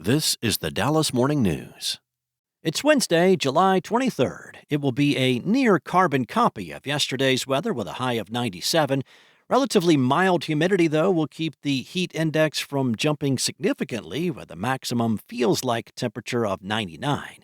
This is the Dallas Morning News. It's Wednesday, July 23rd. It will be a near-carbon copy of yesterday's weather with a high of 97. Relatively mild humidity, though, will keep the heat index from jumping significantly with a maximum feels-like temperature of 99.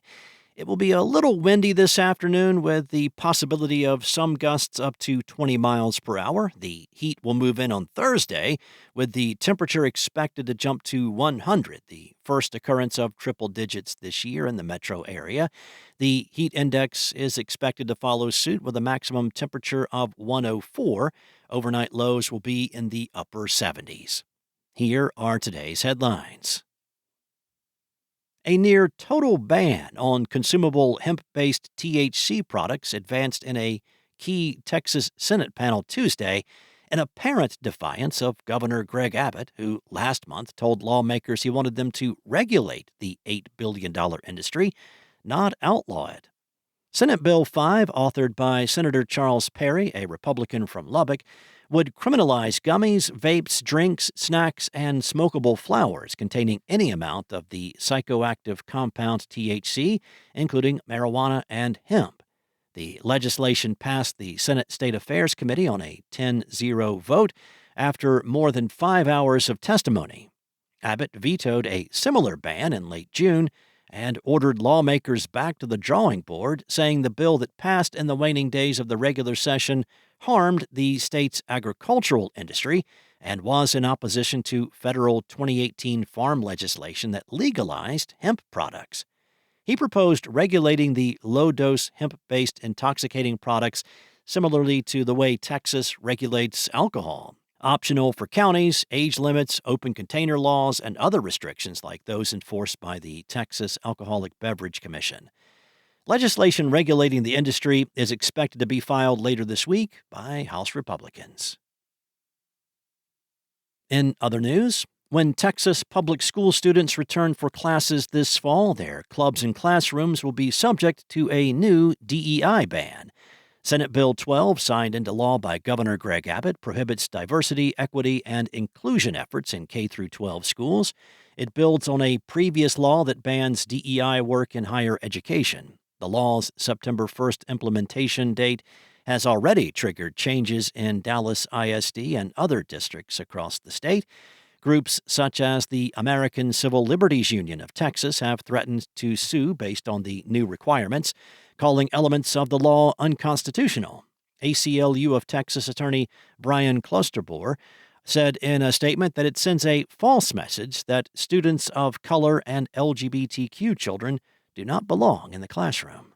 It will be a little windy this afternoon with the possibility of some gusts up to 20 miles per hour. The heat will move in on Thursday with the temperature expected to jump to 100, the first occurrence of triple digits this year in the metro area. The heat index is expected to follow suit with a maximum temperature of 104. Overnight lows will be in the upper 70s. Here are today's headlines. A near-total ban on consumable hemp-based THC products advanced in a key Texas Senate panel Tuesday in apparent defiance of Governor Greg Abbott, who last month told lawmakers he wanted them to regulate the $8 billion industry, not outlaw it. Senate Bill 5, authored by Senator Charles Perry, a Republican from Lubbock, would criminalize gummies, vapes, drinks, snacks, and smokable flowers containing any amount of the psychoactive compound THC, including marijuana and hemp. The legislation passed the Senate State Affairs Committee on a 10-0 vote after more than 5 hours of testimony. Abbott vetoed a similar ban in late June and ordered lawmakers back to the drawing board, saying the bill that passed in the waning days of the regular session harmed the state's agricultural industry and was in opposition to federal 2018 farm legislation that legalized hemp products. He proposed regulating the low-dose hemp-based intoxicating products similarly to the way Texas regulates alcohol. Optional for counties, age limits, open container laws, and other restrictions like those enforced by the Texas Alcoholic Beverage Commission. Legislation regulating the industry is expected to be filed later this week by House Republicans. In other news, when Texas public school students return for classes this fall, their clubs and classrooms will be subject to a new DEI ban. Senate Bill 12, signed into law by Governor Greg Abbott, prohibits diversity, equity, and inclusion efforts in K-12 schools. It builds on a previous law that bans DEI work in higher education. The law's September 1st implementation date has already triggered changes in Dallas ISD and other districts across the state. Groups such as the American Civil Liberties Union of Texas have threatened to sue based on the new requirements, calling elements of the law unconstitutional. ACLU of Texas attorney Brian Klosterbor said in a statement that it sends a false message that students of color and LGBTQ children do not belong in the classroom.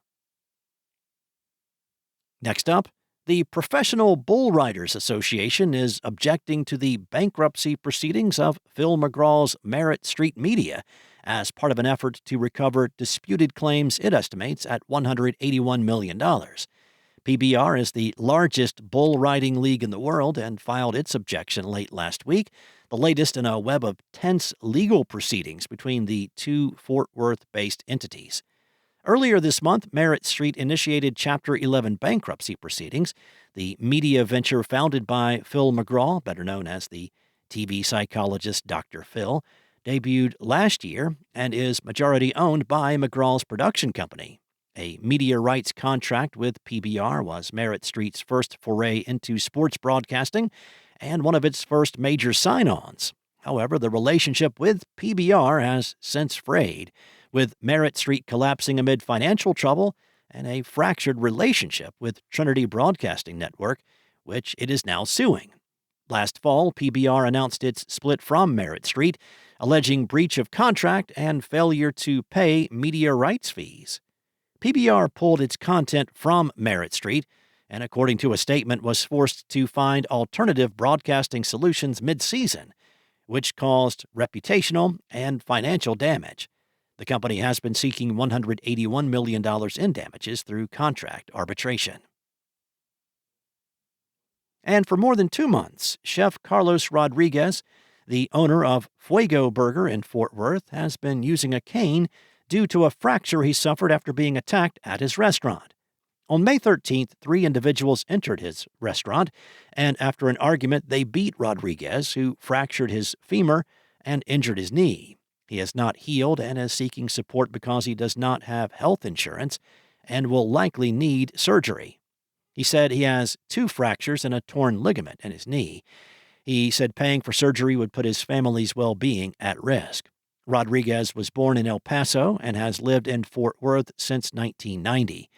Next up, the Professional Bull Riders Association is objecting to the bankruptcy proceedings of Phil McGraw's Merritt Street Media as part of an effort to recover disputed claims it estimates at $181 million. PBR is the largest bull riding league in the world and filed its objection late last week, the latest in a web of tense legal proceedings between the two Fort Worth-based entities. Earlier this month, Merritt Street initiated Chapter 11 bankruptcy proceedings. The media venture founded by Phil McGraw, better known as the TV psychologist Dr. Phil, debuted last year and is majority owned by McGraw's production company. A media rights contract with PBR was Merritt Street's first foray into sports broadcasting and one of its first major sign-ons. However, the relationship with PBR has since frayed, with Merritt Street collapsing amid financial trouble and a fractured relationship with Trinity Broadcasting Network, which it is now suing. Last fall, PBR announced its split from Merritt Street, alleging breach of contract and failure to pay media rights fees. PBR pulled its content from Merritt Street and, according to a statement, was forced to find alternative broadcasting solutions mid-season, which caused reputational and financial damage. The company has been seeking $181 million in damages through contract arbitration. And for more than 2 months, Chef Carlos Rodriguez, the owner of Fuego Burger in Fort Worth, has been using a cane due to a fracture he suffered after being attacked at his restaurant. On May 13th, 3 individuals entered his restaurant, and after an argument, they beat Rodriguez, who fractured his femur and injured his knee. He has not healed and is seeking support because he does not have health insurance and will likely need surgery. He said he has 2 fractures and a torn ligament in his knee. He said paying for surgery would put his family's well-being at risk. Rodriguez was born in El Paso and has lived in Fort Worth since 1990.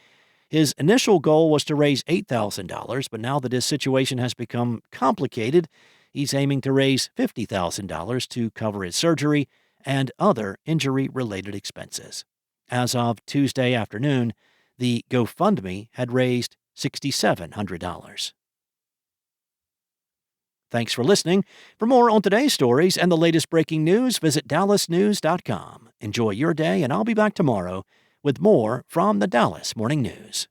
His initial goal was to raise $8,000, but now that his situation has become complicated, he's aiming to raise $50,000 to cover his surgery and other injury-related expenses. As of Tuesday afternoon, the GoFundMe had raised $6,700. Thanks for listening. For more on today's stories and the latest breaking news, visit dallasnews.com. Enjoy your day, and I'll be back tomorrow with more from the Dallas Morning News.